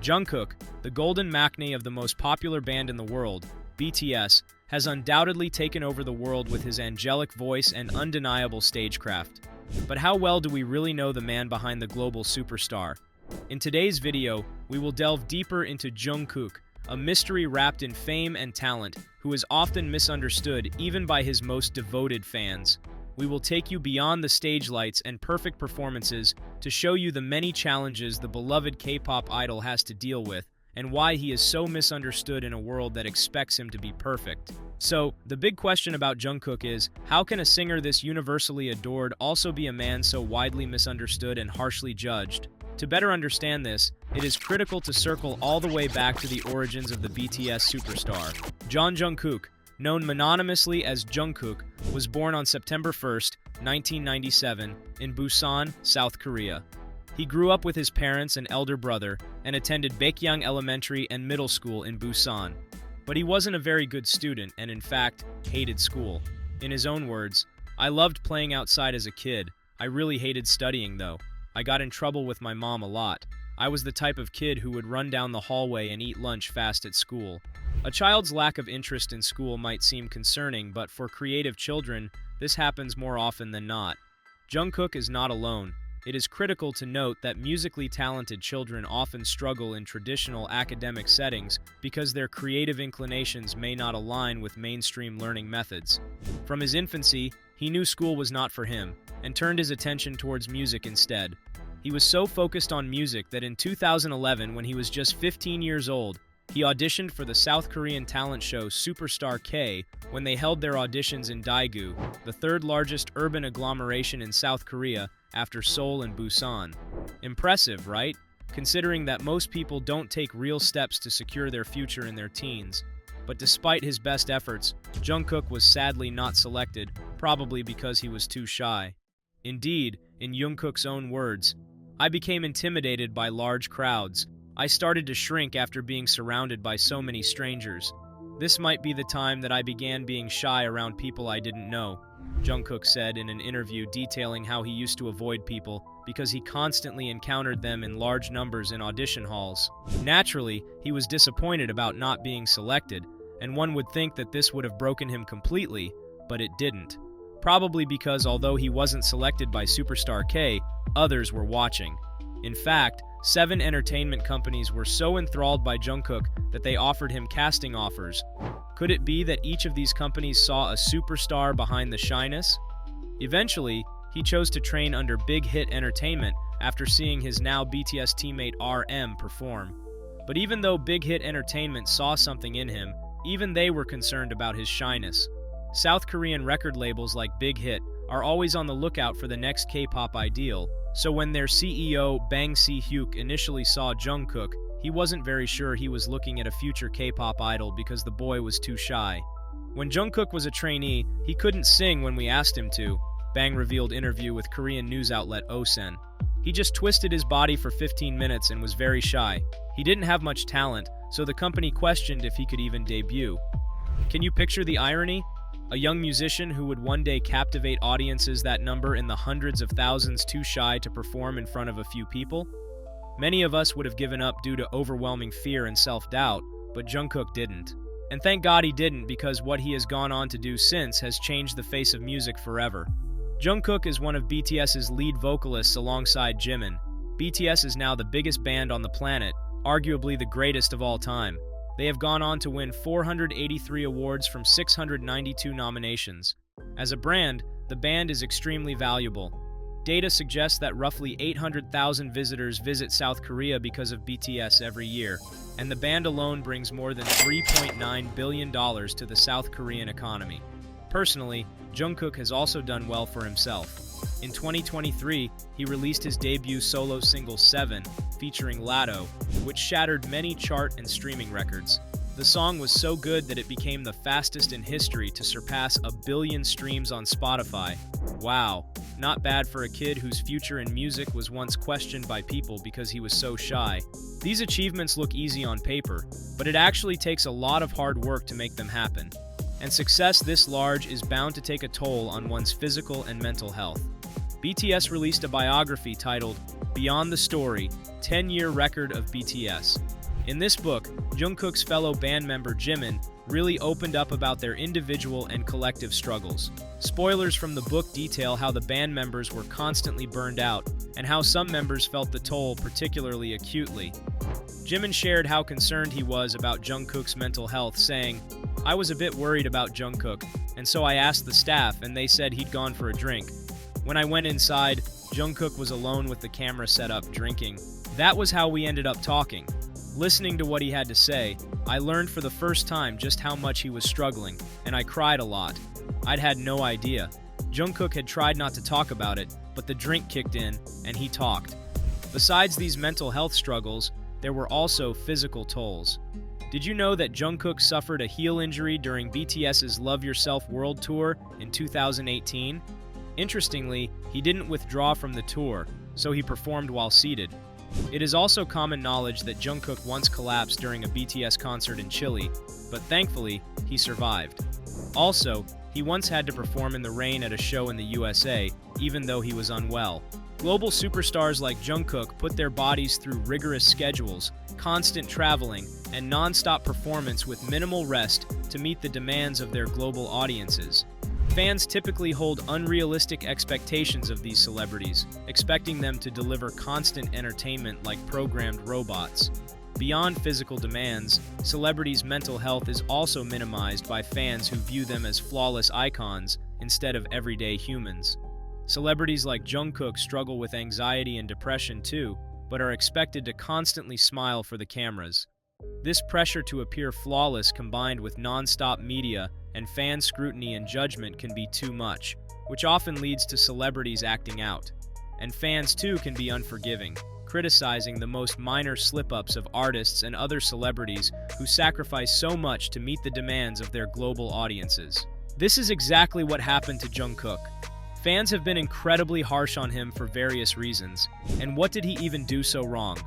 Jungkook, the golden maknae of the most popular band in the world, BTS, has undoubtedly taken over the world with his angelic voice and undeniable stagecraft. But how well do we really know the man behind the global superstar? In today's video, we will delve deeper into Jungkook, a mystery wrapped in fame and talent who is often misunderstood even by his most devoted fans. We will take you beyond the stage lights and perfect performances to show you the many challenges the beloved K-pop idol has to deal with and why he is so misunderstood in a world that expects him to be perfect. So, the big question about Jungkook is, how can a singer this universally adored also be a man so widely misunderstood and harshly judged? To better understand this, it is critical to circle all the way back to the origins of the BTS superstar. Jungkook, known mononymously as Jungkook, was born on September 1, 1997, in Busan, South Korea. He grew up with his parents and elder brother and attended Baekhyang Elementary and Middle School in Busan. But he wasn't a very good student and, in fact, hated school. In his own words, "I loved playing outside as a kid. I really hated studying, though. I got in trouble with my mom a lot. I was the type of kid who would run down the hallway and eat lunch fast at school." A child's lack of interest in school might seem concerning, but for creative children, this happens more often than not. Jungkook is not alone. It is critical to note that musically talented children often struggle in traditional academic settings because their creative inclinations may not align with mainstream learning methods. From his infancy, he knew school was not for him and turned his attention towards music instead. He was so focused on music that in 2011, when he was just 15 years old, he auditioned for the South Korean talent show Superstar K when they held their auditions in Daegu, the third largest urban agglomeration in South Korea after Seoul and Busan. Impressive, right? Considering that most people don't take real steps to secure their future in their teens. But despite his best efforts, Jungkook was sadly not selected, probably because he was too shy. Indeed, in Jungkook's own words, "I became intimidated by large crowds. I started to shrink after being surrounded by so many strangers. This might be the time that I began being shy around people I didn't know," Jungkook said in an interview detailing how he used to avoid people because he constantly encountered them in large numbers in audition halls. Naturally, he was disappointed about not being selected, and one would think that this would have broken him completely, but it didn't. Probably because although he wasn't selected by Superstar K, others were watching. In fact, 7 entertainment companies were so enthralled by Jungkook that they offered him casting offers. Could it be that each of these companies saw a superstar behind the shyness? Eventually, he chose to train under Big Hit Entertainment after seeing his now BTS teammate RM perform. But even though Big Hit Entertainment saw something in him, even they were concerned about his shyness. South Korean record labels like Big Hit are always on the lookout for the next K-pop ideal, so when their CEO Bang Si-hyuk initially saw Jungkook, he wasn't very sure he was looking at a future K-pop idol because the boy was too shy. When Jungkook was a trainee, he couldn't sing when we asked him to, Bang revealed interview with Korean news outlet Osen. He just twisted his body for 15 minutes and was very shy. He didn't have much talent, so the company questioned if he could even debut. Can you picture the irony? A young musician who would one day captivate audiences that number in the hundreds of thousands too shy to perform in front of a few people? Many of us would have given up due to overwhelming fear and self-doubt, but Jungkook didn't. And thank God he didn't, because what he has gone on to do since has changed the face of music forever. Jungkook is one of BTS's lead vocalists alongside Jimin. BTS is now the biggest band on the planet, arguably the greatest of all time. They have gone on to win 483 awards from 692 nominations. As a brand, the band is extremely valuable. Data suggests that roughly 800,000 visitors visit South Korea because of BTS every year, and the band alone brings more than $3.9 billion to the South Korean economy. Personally, Jungkook has also done well for himself. In 2023, he released his debut solo single 7, featuring Lado, which shattered many chart and streaming records. The song was so good that it became the fastest in history to surpass 1 billion streams on Spotify. Wow, not bad for a kid whose future in music was once questioned by people because he was so shy. These achievements look easy on paper, but it actually takes a lot of hard work to make them happen. And success this large is bound to take a toll on one's physical and mental health. BTS released a biography titled Beyond the Story, 10-Year Record of BTS. In this book, Jungkook's fellow band member Jimin really opened up about their individual and collective struggles. Spoilers from the book detail how the band members were constantly burned out, and how some members felt the toll particularly acutely. Jimin shared how concerned he was about Jungkook's mental health, saying, "I was a bit worried about Jungkook, and so I asked the staff and they said he'd gone for a drink. When I went inside, Jungkook was alone with the camera set up drinking. That was how we ended up talking. Listening to what he had to say, I learned for the first time just how much he was struggling, and I cried a lot. I'd had no idea. Jungkook had tried not to talk about it, but the drink kicked in, and he talked." Besides these mental health struggles, there were also physical tolls. Did you know that Jungkook suffered a heel injury during BTS's Love Yourself World Tour in 2018? Interestingly, he didn't withdraw from the tour, so he performed while seated. It is also common knowledge that Jungkook once collapsed during a BTS concert in Chile, but thankfully, he survived. Also, he once had to perform in the rain at a show in the USA, even though he was unwell. Global superstars like Jungkook put their bodies through rigorous schedules, constant traveling, and non-stop performance with minimal rest to meet the demands of their global audiences. Fans typically hold unrealistic expectations of these celebrities, expecting them to deliver constant entertainment like programmed robots. Beyond physical demands, celebrities' mental health is also minimized by fans who view them as flawless icons instead of everyday humans. Celebrities like Jungkook struggle with anxiety and depression too, but are expected to constantly smile for the cameras. This pressure to appear flawless combined with non-stop media and fan scrutiny and judgment can be too much, which often leads to celebrities acting out. And fans too can be unforgiving, criticizing the most minor slip-ups of artists and other celebrities who sacrifice so much to meet the demands of their global audiences. This is exactly what happened to Jungkook. Fans have been incredibly harsh on him for various reasons. And what did he even do so wrong?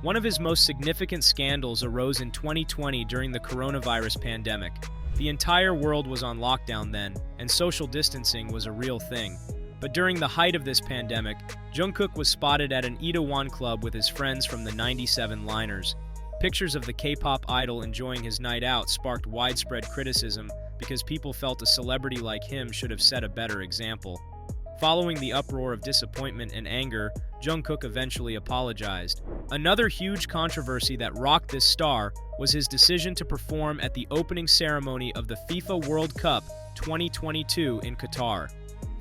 One of his most significant scandals arose in 2020 during the coronavirus pandemic. The entire world was on lockdown then, and social distancing was a real thing. But during the height of this pandemic, Jungkook was spotted at an Itaewon club with his friends from the 97 Liners. Pictures of the K-pop idol enjoying his night out sparked widespread criticism because people felt a celebrity like him should have set a better example. Following the uproar of disappointment and anger, Jungkook eventually apologized. Another huge controversy that rocked this star was his decision to perform at the opening ceremony of the FIFA World Cup 2022 in Qatar.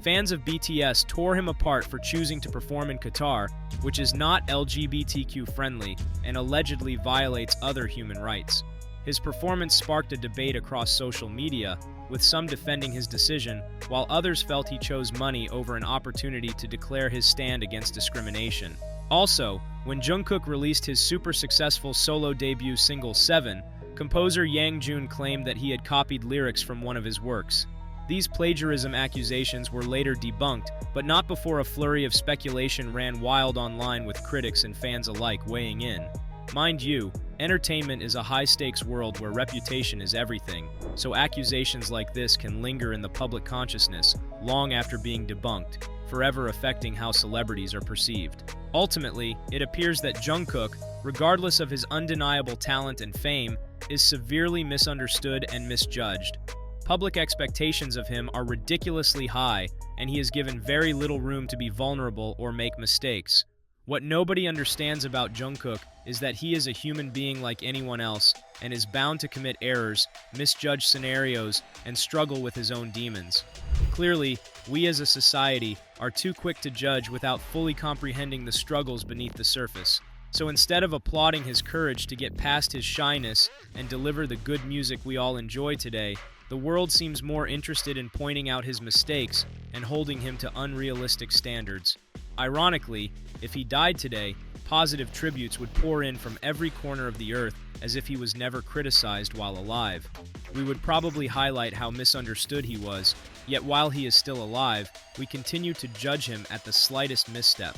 Fans of BTS tore him apart for choosing to perform in Qatar, which is not LGBTQ friendly and allegedly violates other human rights. His performance sparked a debate across social media, with some defending his decision, while others felt he chose money over an opportunity to declare his stand against discrimination. Also, when Jungkook released his super successful solo debut single 7, composer Yang Joon claimed that he had copied lyrics from one of his works. These plagiarism accusations were later debunked, but not before a flurry of speculation ran wild online with critics and fans alike weighing in. Mind you, entertainment is a high-stakes world where reputation is everything, so accusations like this can linger in the public consciousness long after being debunked, forever affecting how celebrities are perceived. Ultimately, it appears that Jungkook, regardless of his undeniable talent and fame, is severely misunderstood and misjudged. Public expectations of him are ridiculously high, and he is given very little room to be vulnerable or make mistakes. What nobody understands about Jungkook is that he is a human being like anyone else and is bound to commit errors, misjudge scenarios, and struggle with his own demons. Clearly, we as a society are too quick to judge without fully comprehending the struggles beneath the surface. So instead of applauding his courage to get past his shyness and deliver the good music we all enjoy today, the world seems more interested in pointing out his mistakes and holding him to unrealistic standards. Ironically, if he died today, positive tributes would pour in from every corner of the earth as if he was never criticized while alive. We would probably highlight how misunderstood he was, yet while he is still alive, we continue to judge him at the slightest misstep.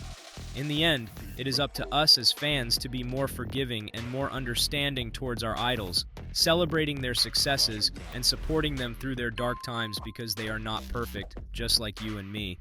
In the end, it is up to us as fans to be more forgiving and more understanding towards our idols, celebrating their successes and supporting them through their dark times because they are not perfect, just like you and me.